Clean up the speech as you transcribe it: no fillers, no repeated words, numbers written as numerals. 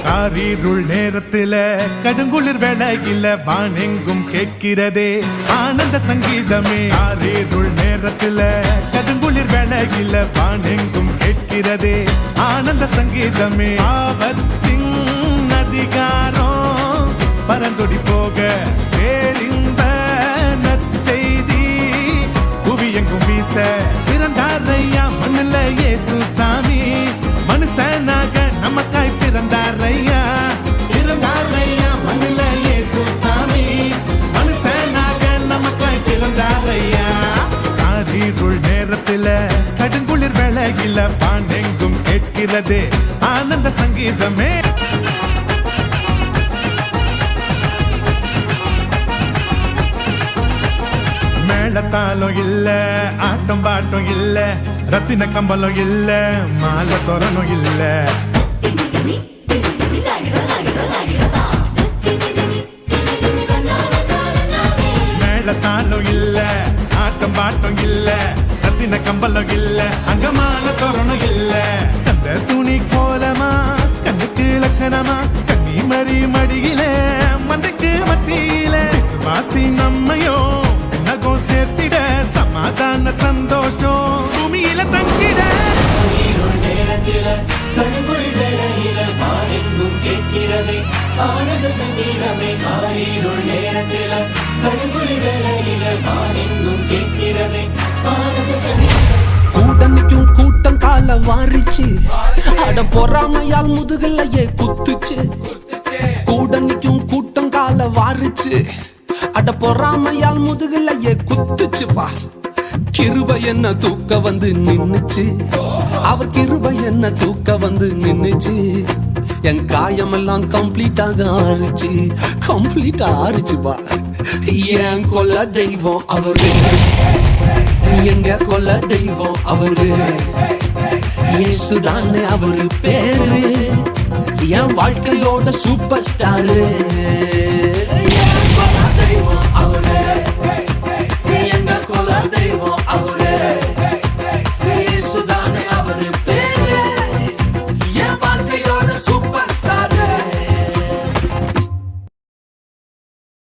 காரிருள் நேரத்தில கடுங்குளிர் வேளையில வானெங்கும் கேட்கிறதே ஆனந்த சங்கீதமே. காரிருள் நேரத்தில கடுங்குளிர் வேளையில வானெங்கும் கேட்கிறதே ஆனந்த சங்கீதமே. ஆபத்தின் அதிகாரம் பரந்தொடி போக பேரின்ப நற்செய்தி புவியெங்கும் வீச பிறந்தாரையா மண்ணுல இயேசு சாமி. மனுஷனாக நமக்காய் பிறந்தாரையா பிறந்தாரையா மண்ணுல இயேசு சாமி. மனுஷனாக நமக்காய் பிறந்தாரையா. காரிருள் நேரத்தில கடுங்குளிர் வேளையில பாண்டெங்கும் கேட்கிறது ஆனந்த சங்கீதமே. மேளத்தாலும் இல்ல ஆட்டம் பாட்டம் இல்ல ரத்தின கம்பலம் இல்ல மாலை தோரணும் இல்ல. மேளத்தாலும் இல்ல ஆட்டம் பாட்டம் இல்ல ரத்தின கம்பலம் இல்ல அங்க மாலை தோரணும் இல்ல. அந்த துணி கோலமா கண்ணுக்கு லட்சணமா கண்ணி மறி மடியில மந்தைக்கு மத்தியில விசுவாசி நம்மையோ சேர்த்திட சமாதான சந்தோஷம் பூமியில தங்கிட. கடுங்குளிர் வேளையில வானெங்கும் கேட்கிறதே ஆனந்த சங்கீதமே. காரிருள் நேரத்தில கடுங்குளிர் வேளையில வானெங்கும் கேட்கிறதே ஆனந்த சங்கீதம். கூட்டணிக்கும் கூட்டம் கால வாரிச்சு அட பொறாமையால் முதுகலையே குத்துச்சு. கூட்டணிக்கும் கூட்டம் கால வாரிச்சு அட பொறாமையால் முதுகலையே குத்துச்சுப்பா. கிருபை என்ன தூக்க வந்து நின்னுச்சு. அவர் கிருபை என்ன தூக்க வந்து நின்னுச்சு. என் காயமெல்லாம் கம்ப்ளீட்டாக ஆறுச்சு கம்ப்ளீட்டா ஆறுச்சுப்பா. என் கொல்ல தெய்வம் அவரு எங்க கொல்ல தெய்வம் அவரு இயேசுதானே அவரு பேரு. என் வாழ்க்கையோட சூப்பர் ஸ்டாரு.